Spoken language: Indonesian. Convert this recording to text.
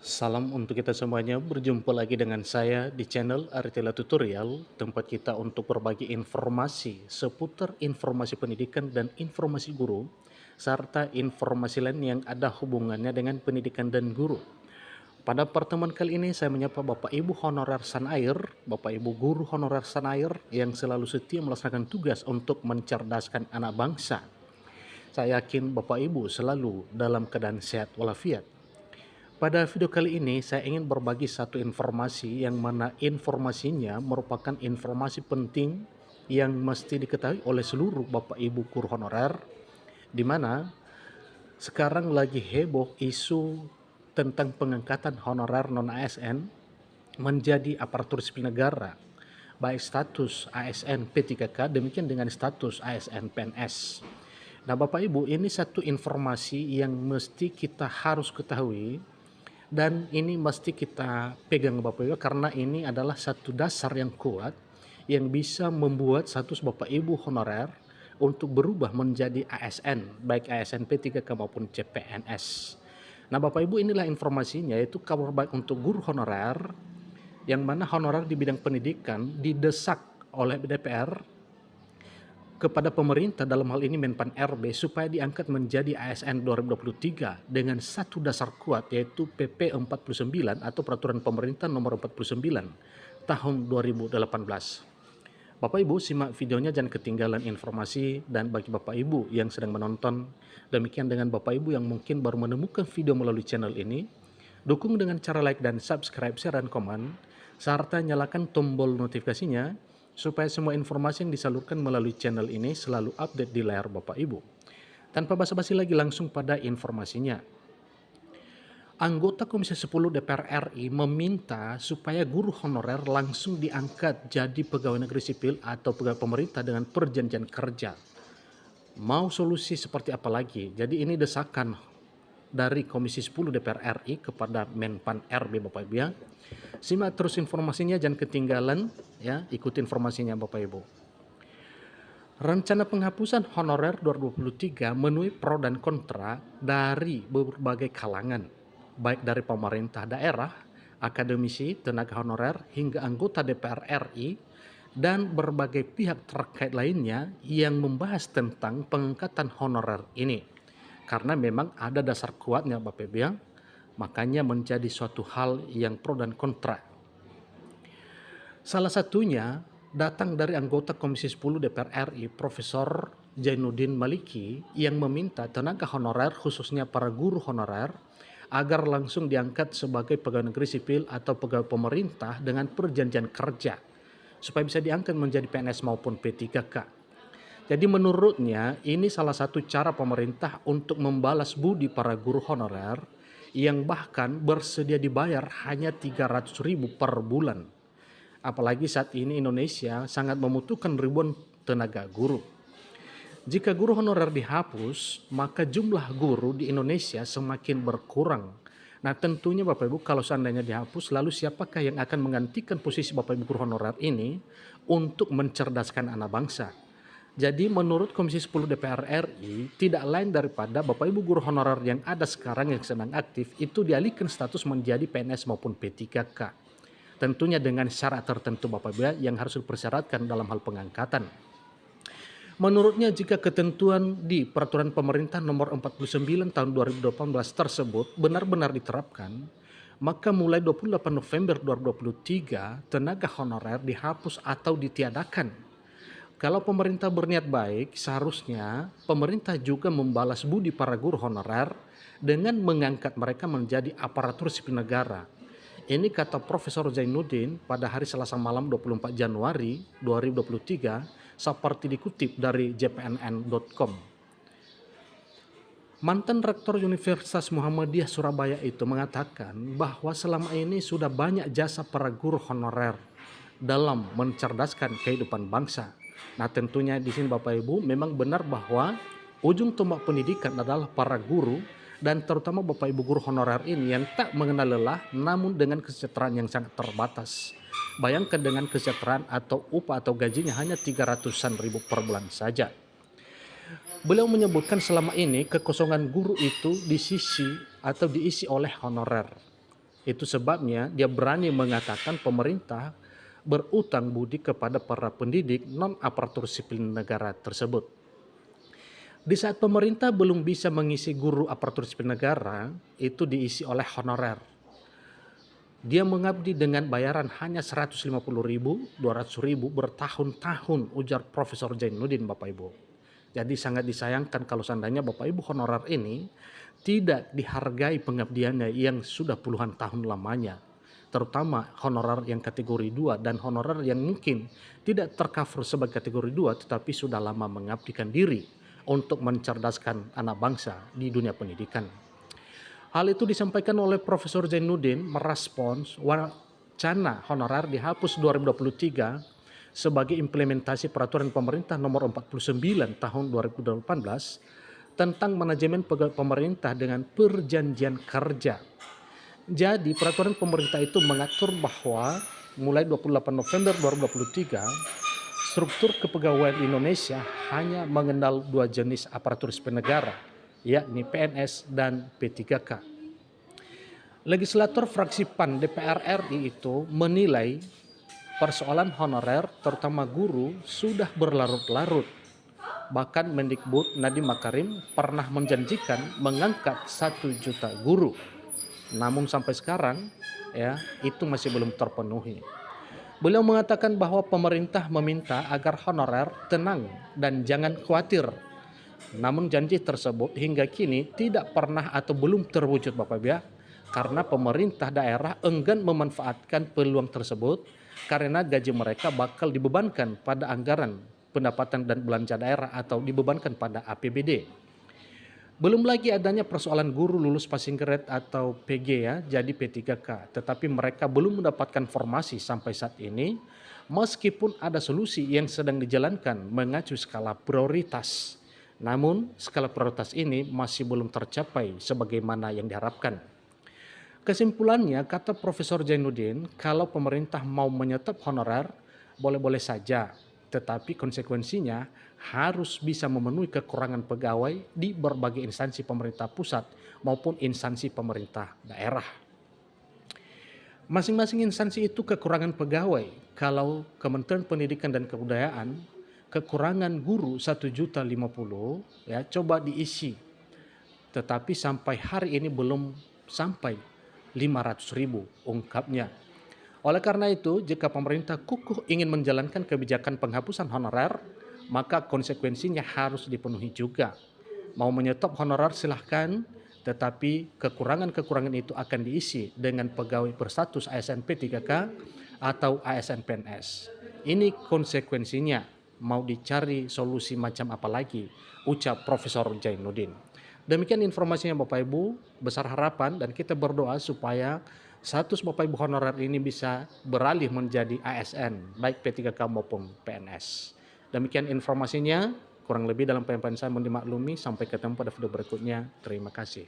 Salam untuk kita semuanya, berjumpa lagi dengan saya di channel Aritela Tutorial, tempat kita untuk berbagi informasi seputar informasi pendidikan dan informasi guru, serta informasi lain yang ada hubungannya dengan pendidikan dan guru. Pada pertemuan kali ini saya menyapa Bapak Ibu Honorer Sanair, Bapak Ibu Guru Honorer Sanair yang selalu setia melaksanakan tugas untuk mencerdaskan anak bangsa. Saya yakin Bapak Ibu selalu dalam keadaan sehat walafiat. Pada video kali ini saya ingin berbagi satu informasi yang mana informasinya merupakan informasi penting yang mesti diketahui oleh seluruh Bapak Ibu guru honorer, di mana sekarang lagi heboh isu tentang pengangkatan honorer non-ASN menjadi aparatur sipil negara, baik status ASN P3K demikian dengan status ASN PNS. Nah Bapak Ibu, ini satu informasi yang mesti kita harus ketahui dan ini mesti kita pegang Bapak Ibu, karena ini adalah satu dasar yang kuat yang bisa membuat status Bapak Ibu honorer untuk berubah menjadi ASN, baik ASN P3K maupun CPNS. Nah Bapak Ibu, inilah informasinya, yaitu kabar baik untuk guru honorer, yang mana honorer di bidang pendidikan didesak oleh DPR kepada pemerintah, dalam hal ini Menpan RB, supaya diangkat menjadi ASN 2023 dengan satu dasar kuat, yaitu PP 49 atau Peraturan Pemerintah Nomor 49 Tahun 2018. Bapak Ibu simak videonya, jangan ketinggalan informasi. Dan bagi Bapak Ibu yang sedang menonton, demikian dengan Bapak Ibu yang mungkin baru menemukan video melalui channel ini, dukung dengan cara like dan subscribe, share dan komen, serta nyalakan tombol notifikasinya supaya semua informasi yang disalurkan melalui channel ini selalu update di layar Bapak Ibu. Tanpa basa-basi lagi, langsung pada informasinya. Anggota Komisi 10 DPR RI meminta supaya guru honorer langsung diangkat jadi pegawai negeri sipil atau pegawai pemerintah dengan perjanjian kerja. Mau solusi seperti apa lagi? Jadi ini desakan dari Komisi 10 DPR RI kepada Menpan RB Bapak Ibu ya. Simak terus informasinya, jangan ketinggalan ya, ikuti informasinya Bapak Ibu. Rencana penghapusan honorer 2023 menuai pro dan kontra dari berbagai kalangan, baik dari pemerintah daerah, akademisi, tenaga honorer, hingga anggota DPR RI, dan berbagai pihak terkait lainnya yang membahas tentang pengangkatan honorer ini. Karena memang ada dasar kuatnya Bapak Ibu ya, makanya menjadi suatu hal yang pro dan kontra. Salah satunya datang dari anggota Komisi 10 DPR RI, Profesor Zainuddin Maliki, yang meminta tenaga honorer, khususnya para guru honorer, agar langsung diangkat sebagai pegawai negeri sipil atau pegawai pemerintah dengan perjanjian kerja, supaya bisa diangkat menjadi PNS maupun P3K. Jadi menurutnya ini salah satu cara pemerintah untuk membalas budi para guru honorer yang bahkan bersedia dibayar hanya 300.000 per bulan. Apalagi saat ini Indonesia sangat membutuhkan ribuan tenaga guru. Jika guru honorer dihapus, maka jumlah guru di Indonesia semakin berkurang. Nah tentunya Bapak Ibu, kalau seandainya dihapus, lalu siapakah yang akan menggantikan posisi Bapak Ibu guru honorer ini untuk mencerdaskan anak bangsa? Jadi menurut Komisi 10 DPR RI, tidak lain daripada Bapak Ibu guru honorer yang ada sekarang yang sedang aktif itu dialihkan status menjadi PNS maupun P3K. Tentunya dengan syarat tertentu Bapak Ibu yang harus dipersyaratkan dalam hal pengangkatan. Menurutnya jika ketentuan di Peraturan Pemerintah Nomor 49 Tahun 2018 tersebut benar-benar diterapkan, maka mulai 28 November 2023 tenaga honorer dihapus atau ditiadakan. Kalau pemerintah berniat baik, seharusnya pemerintah juga membalas budi para guru honorer dengan mengangkat mereka menjadi aparatur sipil negara. Ini kata Profesor Zainuddin pada hari Selasa malam 24 Januari 2023 seperti dikutip dari jpnn.com. Mantan Rektor Universitas Muhammadiyah Surabaya itu mengatakan bahwa selama ini sudah banyak jasa para guru honorer dalam mencerdaskan kehidupan bangsa. Nah tentunya di sini Bapak Ibu memang benar bahwa ujung tombak pendidikan adalah para guru, dan terutama Bapak Ibu guru honorer ini yang tak mengenal lelah namun dengan kesejahteraan yang sangat terbatas. Bayangkan dengan kesejahteraan atau upah atau gajinya hanya 300-an ribu per bulan saja. Beliau menyebutkan selama ini kekosongan guru itu diisi oleh honorer. Itu sebabnya dia berani mengatakan pemerintah berutang budi kepada para pendidik non-aparatur sipil negara tersebut. Di saat pemerintah belum bisa mengisi guru aparatur sipil negara, itu diisi oleh honorer. Dia mengabdi dengan bayaran hanya 150.000, 200.000 bertahun-tahun, ujar Profesor Zainuddin, Bapak Ibu. Jadi sangat disayangkan kalau seandainya Bapak Ibu honorer ini tidak dihargai pengabdiannya yang sudah puluhan tahun lamanya. Terutama honorer yang kategori 2 dan honorer yang mungkin tidak tercover sebagai kategori 2 tetapi sudah lama mengabdikan diri untuk mencerdaskan anak bangsa di dunia pendidikan. Hal itu disampaikan oleh Profesor Zainuddin merespons wacana honorer dihapus 2023 sebagai implementasi peraturan pemerintah nomor 49 tahun 2018 tentang manajemen pemerintah dengan perjanjian kerja. Jadi peraturan pemerintah itu mengatur bahwa mulai 28 November 2023 struktur kepegawaian Indonesia hanya mengenal dua jenis aparatur sipil negara, yakni PNS dan P3K. Legislator fraksi PAN DPR RI itu menilai persoalan honorer terutama guru sudah berlarut-larut. Bahkan Mendikbud Nadiem Makarim pernah menjanjikan mengangkat 1 juta guru. Namun sampai sekarang ya itu masih belum terpenuhi. Beliau mengatakan bahwa pemerintah meminta agar honorer tenang dan jangan khawatir. Namun janji tersebut hingga kini tidak pernah atau belum terwujud, Bapak Ibu ya. Karena pemerintah daerah enggan memanfaatkan peluang tersebut karena gaji mereka bakal dibebankan pada anggaran pendapatan dan belanja daerah atau dibebankan pada APBD. Belum lagi adanya persoalan guru lulus passing grade atau PG ya, jadi P3K. Tetapi mereka belum mendapatkan formasi sampai saat ini meskipun ada solusi yang sedang dijalankan mengacu skala prioritas. Namun skala prioritas ini masih belum tercapai sebagaimana yang diharapkan. Kesimpulannya, kata Profesor Zainuddin, kalau pemerintah mau menyetop honorer, boleh-boleh saja. Tetapi konsekuensinya harus bisa memenuhi kekurangan pegawai di berbagai instansi pemerintah pusat maupun instansi pemerintah daerah. Masing-masing instansi itu kekurangan pegawai. Kalau Kementerian Pendidikan dan Kebudayaan, kekurangan guru 1.050.000 ya, coba diisi. Tetapi sampai hari ini belum sampai 500.000 ungkapnya. Oleh karena itu, jika pemerintah kukuh ingin menjalankan kebijakan penghapusan honorer, maka konsekuensinya harus dipenuhi juga. Mau menyetop honorer silahkan, tetapi kekurangan-kekurangan itu akan diisi dengan pegawai berstatus ASN P3K atau ASN PNS. Ini konsekuensinya, mau dicari solusi macam apa lagi, ucap Profesor Zainuddin. Demikian informasinya Bapak Ibu, besar harapan dan kita berdoa supaya status Bapak Ibu honorer ini bisa beralih menjadi ASN, baik P3K maupun PNS. Demikian informasinya, kurang lebih dalam penyampaian saya mohon dimaklumi, sampai ketemu pada video berikutnya, terima kasih.